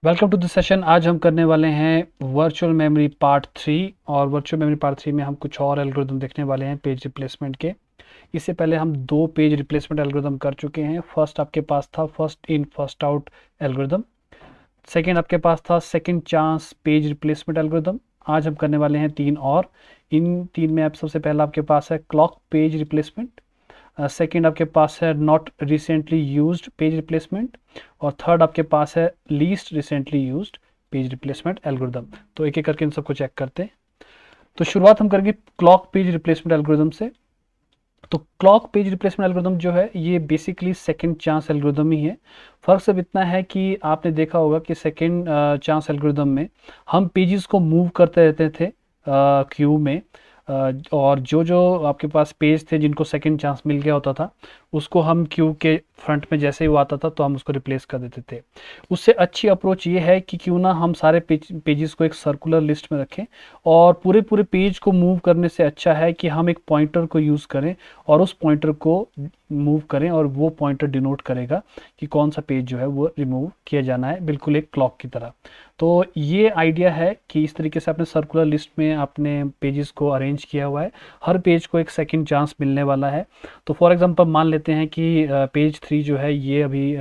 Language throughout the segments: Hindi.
Welcome to the session. आज हम करने वाले हैं वर्चुअल मेमोरी पार्ट 3 और वर्चुअल मेमोरी पार्ट 3 में हम कुछ और एल्गोरिदम देखने वाले हैं पेज रिप्लेसमेंट के। इससे पहले हम दो पेज रिप्लेसमेंट एल्गोरिदम कर चुके हैं। फर्स्ट आपके पास था first in first out algorithm. Second आपके पास था second chance page replacement algorithm. आज हम करने वाले हैं तीन और। इन तीन में आप सबसे पहला आपके पास है क्लॉक पेज रिप्लेसमेंट, सेकंड आपके पास है not recently used page replacement और थर्ड आपके पास है least recently used page replacement algorithm. तो एक एक करके इन सबको चेक करते हैं। तो शुरुआत हम करेंगे क्लॉक पेज रिप्लेसमेंट एल्गोरिदम से। तो क्लॉक पेज रिप्लेसमेंट एल्गोरिदम जो है ये बेसिकली सेकंड चांस एल्गोरिदम ही है। फर्क सिर्फ इतना है कि आपने देखा होगा कि सेकंड चांस एल्गोरिदम में हम पेजेस को मूव करते रहते थे क्यू में, और जो जो आपके पास पेज थे जिनको सेकंड चांस मिल गया होता था उसको हम क्यू के फ्रंट में जैसे ही वो आता था तो हम उसको रिप्लेस कर देते थे। उससे अच्छी अप्रोच ये है कि क्यों ना हम सारे पेजेस को एक सर्कुलर लिस्ट में रखें, और पूरे पूरे पेज को मूव करने से अच्छा है कि हम एक पॉइंटर को यूज़ करें और उस पॉइंटर को मूव करें, और वो पॉइंटर डिनोट करेगा कि कौन सा पेज जो है वो रिमूव किया जाना है, बिल्कुल एक क्लॉक की तरह। तो ये आइडिया है कि इस तरीके से आपने सर्कुलर लिस्ट में आपने पेजेस को अरेंज किया हुआ है। हर पेज को एक सेकंड चांस मिलने वाला है। तो फॉर एग्जांपल मान लेते हैं कि पेज 3 जो है ये अभी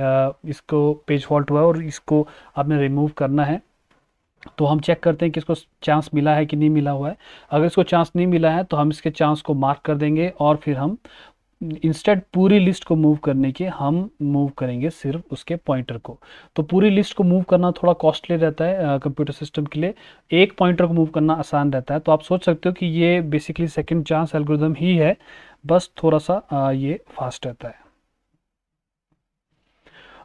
इसको पेज फॉल्ट हुआ है और इसको आपने रिमूव करना है। तो हम चेक करते हैं कि इसको चांस मिला है कि नहीं मिला हुआ है। अगर इसको चांस नहीं मिला है तो हम इसके चांस को मार्क कर देंगे और फिर हम इंस्टेड पूरी लिस्ट को मूव करने के हम मूव करेंगे सिर्फ उसके पॉइंटर को। तो पूरी लिस्ट को मूव करना थोड़ा कॉस्टली रहता है कंप्यूटर सिस्टम के लिए, एक पॉइंटर को मूव करना आसान रहता है। तो आप सोच सकते हो कि ये बेसिकली सेकंड चांस एल्गोरिदम ही है, बस थोड़ा सा ये फास्ट रहता है।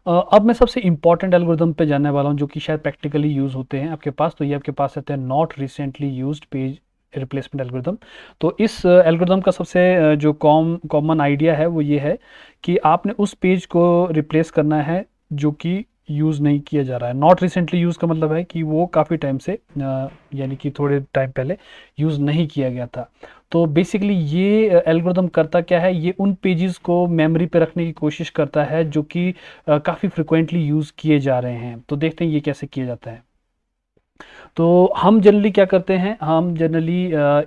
अब मैं सबसे इंपॉर्टेंट एल्गोरिदम पे जानने वाला हूँ जो कि शायद प्रैक्टिकली यूज़ होते हैं आपके पास। तो ये आपके पास रहते हैं not recently used page replacement algorithm. तो इस एल्गोरिदम का सबसे जो कॉमन आइडिया है वो ये है कि आपने उस पेज को रिप्लेस करना है जो कि यूज़ नहीं किया जा रहा है। नॉट रिसेंटली यूज़ का मतलब है कि वो काफ़ी टाइम से यानी कि थोड़े टाइम पहले यूज़ नहीं किया गया था। तो बेसिकली ये एल्गोरिदम करता क्या है, ये उन पेजेस को मेमोरी पे रखने की कोशिश करता है जो कि काफ़ी फ्रिक्वेंटली यूज़ किए जा रहे हैं। तो देखते हैं ये कैसे किया जाता है। तो हम जनरली क्या करते हैं, हम जनरली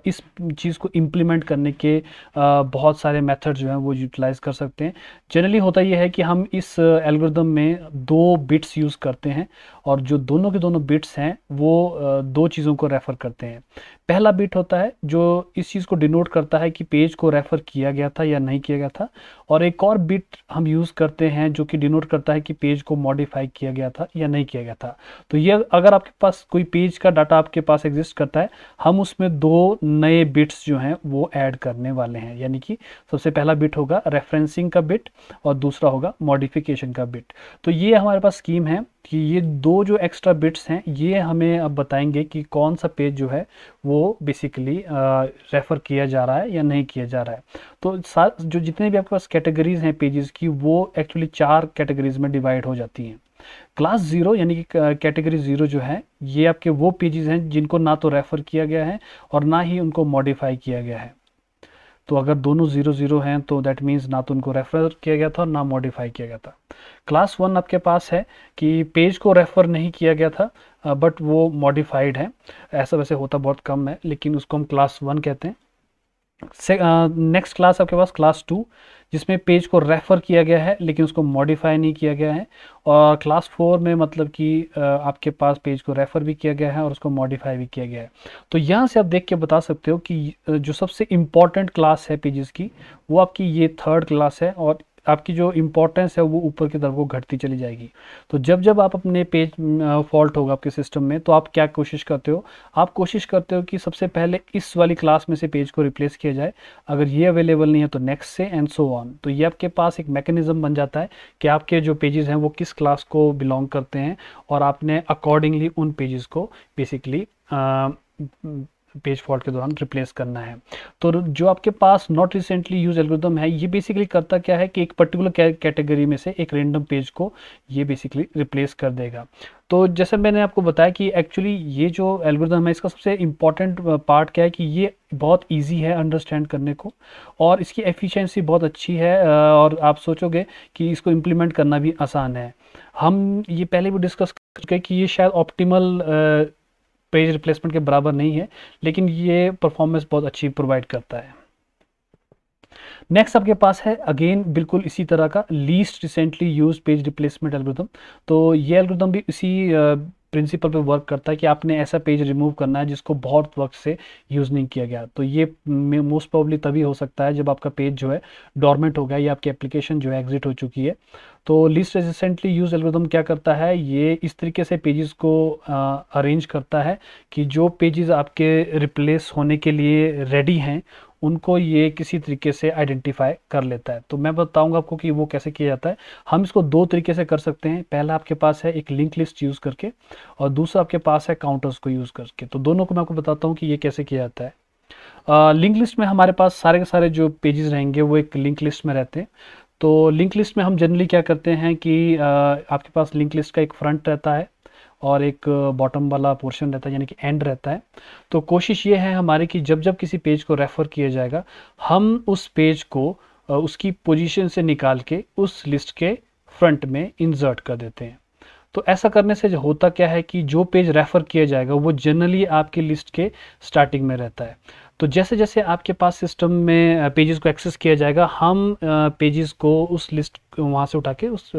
इस चीज़ को इम्प्लीमेंट करने के बहुत सारे मेथड जो हैं वो यूटिलाइज़ कर सकते हैं। जनरली होता ये है कि हम इस एल्गोरिदम में दो बिट्स यूज़ करते हैं, और जो दोनों के दोनों बिट्स हैं वो दो चीज़ों को रेफ़र करते हैं। पहला बिट होता है जो इस चीज़ को डिनोट करता है कि पेज को रेफ़र किया गया था या नहीं किया गया था, और एक और बिट हम यूज़ करते हैं जो कि डिनोट करता है कि पेज को मॉडिफाई किया गया था या नहीं किया गया था। तो ये अगर आपके पास कोई पेज का डाटा आपके पास एग्जिस्ट करता है, हम उसमें दो नए बिट्स जो हैं वो ऐड करने वाले हैं। यानी कि सबसे पहला बिट होगा रेफरेंसिंग का बिट और दूसरा होगा मॉडिफिकेशन का बिट। तो ये हमारे पास स्कीम है कि ये दो जो एक्स्ट्रा बिट्स हैं ये हमें अब बताएंगे कि कौन सा पेज जो है वो बेसिकली रेफ़र किया जा रहा है या नहीं किया जा रहा है। तो जो जितने भी आपके पास कैटेगरीज हैं पेजेस की, वो एक्चुअली चार कैटेगरीज में डिवाइड हो जाती हैं। क्लास ज़ीरो यानी कि कैटेगरी ज़ीरो जो है ये आपके वो पेजेस हैं जिनको ना तो रेफ़र किया गया है और ना ही उनको मॉडिफाई किया गया है। तो अगर दोनों ज़ीरो ज़ीरो हैं तो दैट मीन्स ना तो उनको रेफ़र किया गया था और ना मॉडिफाई किया गया था। क्लास वन आपके पास है कि पेज को रेफ़र नहीं किया गया था बट वो मॉडिफाइड है। ऐसा वैसे होता बहुत कम है, लेकिन उसको हम क्लास वन कहते हैं। नेक्स्ट क्लास आपके पास क्लास टू, जिसमें पेज को रेफ़र किया गया है लेकिन उसको मॉडिफाई नहीं किया गया है। और क्लास फोर में मतलब कि आपके पास पेज को रेफ़र भी किया गया है और उसको मॉडिफाई भी किया गया है। तो यहाँ से आप देख के बता सकते हो कि जो सबसे इम्पॉर्टेंट क्लास है पेजेस की वो आपकी ये थर्ड क्लास है, और आपकी जो इम्पोर्टेंस है वो ऊपर की तरफ वो घटती चली जाएगी। तो जब जब आप अपने पेज फॉल्ट होगा आपके सिस्टम में तो आप क्या कोशिश करते हो, आप कोशिश करते हो कि सबसे पहले इस वाली क्लास में से पेज को रिप्लेस किया जाए। अगर ये अवेलेबल नहीं है तो नेक्स्ट से एंड सो ऑन। तो ये आपके पास एक मैकेनिज्म बन जाता है कि आपके जो पेजेस हैं वो किस क्लास को बिलोंग करते हैं, और आपने अकॉर्डिंगली उन पेजेस को बेसिकली पेज फॉल्ट के दौरान रिप्लेस करना है। तो जो आपके पास नॉट रिसेंटली यूज एल्गोरिदम है ये बेसिकली करता क्या है कि एक पर्टिकुलर कैटेगरी में से एक रैंडम पेज को ये बेसिकली रिप्लेस कर देगा। तो जैसे मैंने आपको बताया कि एक्चुअली ये जो एल्गोरिदम है इसका सबसे इम्पॉर्टेंट पार्ट क्या है कि ये बहुत इजी है अंडरस्टैंड करने को, और इसकी एफिशिएंसी बहुत अच्छी है, और आप सोचोगे कि इसको इम्प्लीमेंट करना भी आसान है। हम ये पहले भी डिस्कस कि ये शायद ऑप्टिमल पेज रिप्लेसमेंट के बराबर नहीं है, लेकिन ये परफॉर्मेंस बहुत अच्छी प्रोवाइड करता है। नेक्स्ट आपके पास है अगेन बिल्कुल इसी तरह का least recently used page replacement algorithm. तो ये एल्गोरिथम भी इसी प्रिंसिपल पे वर्क करता है कि आपने ऐसा पेज रिमूव करना है जिसको बहुत वक्त से यूज़ नहीं किया गया। तो ये मोस्ट प्रोबेबली तभी हो सकता है जब आपका पेज जो है डॉर्मेंट हो गया या आपकी एप्लीकेशन जो है एग्जिट हो चुकी है। तो लीस्ट रिसेंटली यूज एल्गोरिथम क्या करता है, ये इस तरीके से पेजेस को अरेंज करता है कि जो पेजेस आपके रिप्लेस होने के लिए रेडी हैं उनको ये किसी तरीके से आइडेंटिफाई कर लेता है। तो मैं बताऊंगा आपको कि वो कैसे किया जाता है। हम इसको दो तरीके से कर सकते हैं। पहला आपके पास है एक लिंक लिस्ट यूज़ करके, और दूसरा आपके पास है काउंटर्स को यूज़ करके। तो दोनों को मैं आपको बताता हूँ कि ये कैसे किया जाता है। लिंक लिस्ट में हमारे पास सारे के सारे जो पेजेस रहेंगे वो एक लिंक लिस्ट में रहते हैं। तो लिंक लिस्ट में हम जनरली क्या करते हैं कि आपके पास लिंक लिस्ट का एक फ्रंट रहता है और एक बॉटम वाला पोर्शन रहता है, यानी कि एंड रहता है। तो कोशिश ये है हमारी कि जब जब किसी पेज को रेफ़र किया जाएगा, हम उस पेज को उसकी पोजीशन से निकाल के उस लिस्ट के फ्रंट में इंसर्ट कर देते हैं। तो ऐसा करने से जो होता क्या है कि जो पेज रेफ़र किया जाएगा वो जनरली आपकी लिस्ट के स्टार्टिंग में रहता है। तो जैसे जैसे आपके पास सिस्टम में पेजेस को एक्सेस किया जाएगा, हम पेजेस को उस लिस्ट वहाँ से उठा के उस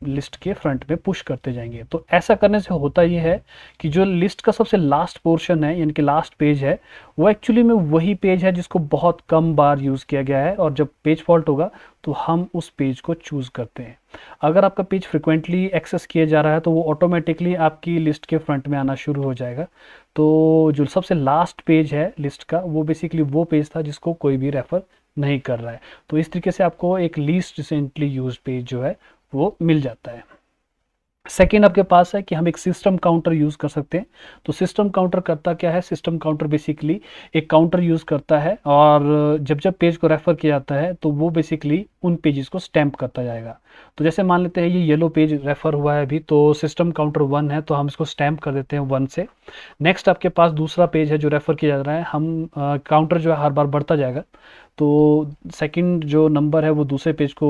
लिस्ट के फ्रंट में पुश करते जाएंगे। तो ऐसा करने से होता ये है कि जो लिस्ट का सबसे लास्ट पोर्शन है, यानी कि लास्ट पेज है, वो एक्चुअली में वही पेज है जिसको बहुत कम बार यूज़ किया गया है। और जब पेज फॉल्ट होगा तो हम उस पेज को चूज़ करते हैं। अगर आपका पेज फ्रिक्वेंटली एक्सेस किया जा रहा है तो वो ऑटोमेटिकली आपकी लिस्ट के फ्रंट में आना शुरू हो जाएगा। तो जो सबसे लास्ट पेज है लिस्ट का, वो बेसिकली वो पेज था जिसको कोई भी रेफ़र नहीं कर रहा है। तो इस तरीके से आपको एक लीस्ट रिसेंटली यूज पेज जो है वो मिल जाता है। सेकेंड आपके पास है कि हम एक सिस्टम काउंटर यूज़ कर सकते हैं। तो सिस्टम काउंटर करता क्या है, सिस्टम काउंटर बेसिकली एक काउंटर यूज़ करता है, और जब जब पेज को रेफ़र किया जाता है तो वो बेसिकली उन पेजेस को स्टैम्प करता जाएगा। तो जैसे मान लेते हैं ये येलो पेज रेफ़र हुआ है अभी, तो सिस्टम काउंटर 1 है, तो हम इसको स्टैम्प कर देते हैं 1 से। नेक्स्ट आपके पास दूसरा पेज है जो रेफ़र किया जा रहा है, हम काउंटर जो है हर बार बढ़ता जाएगा। तो सेकंड जो नंबर है वो दूसरे पेज को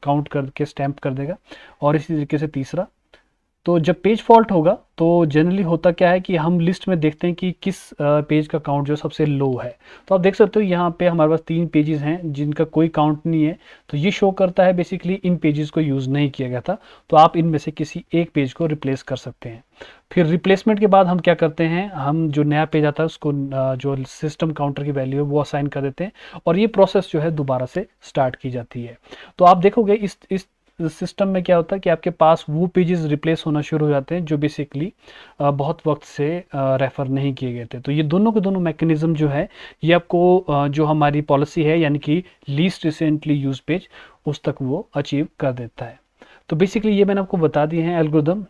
काउंट करके स्टैम्प कर देगा, और इसी तरीके से तीसरा। तो जब पेज फॉल्ट होगा तो जनरली होता क्या है कि हम लिस्ट में देखते हैं कि किस पेज का काउंट जो सबसे लो है। तो आप देख सकते हो यहाँ पे हमारे पास 3 पेजेस हैं जिनका कोई काउंट नहीं है। तो ये शो करता है बेसिकली इन पेजेस को यूज़ नहीं किया गया था। तो आप इनमें से किसी एक पेज को रिप्लेस कर सकते हैं। फिर रिप्लेसमेंट के बाद हम क्या करते हैं, हम जो नया पेज आता है उसको जो सिस्टम काउंटर की वैल्यू है वो असाइन कर देते हैं, और ये प्रोसेस जो है दोबारा से स्टार्ट की जाती है। तो आप देखोगे इस सिस्टम में क्या होता है कि आपके पास वो पेजेस रिप्लेस होना शुरू हो जाते हैं जो बेसिकली बहुत वक्त से रेफ़र नहीं किए गए थे। तो ये दोनों के दोनों मैकेनिज़्म जो है ये आपको जो हमारी पॉलिसी है, यानी कि लीस्ट रिसेंटली यूज पेज, उस तक वो अचीव कर देता है। तो बेसिकली ये मैंने आपको बता दिए हैं एल्गोरिदम।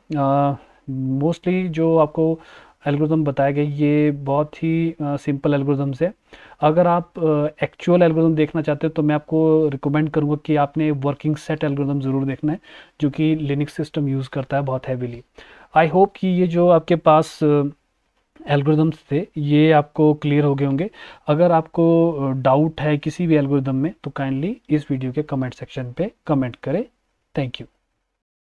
मोस्टली जो आपको एल्गोरिदम बताए गए ये बहुत ही सिंपल एल्गोरिदम्स है। अगर आप एक्चुअल एल्गोरिदम देखना चाहते हो तो मैं आपको रिकमेंड करूँगा कि आपने वर्किंग सेट एल्गोरिदम ज़रूर देखना है, जो कि लिनक्स सिस्टम यूज़ करता है बहुत हैवीली। आई होप कि ये जो आपके पास एल्गोरिदम्स थे ये आपको क्लियर हो गए होंगे। अगर आपको डाउट है किसी भी एल्गोरिदम में तो काइंडली इस वीडियो के कमेंट सेक्शन पे कमेंट करें। Thank you.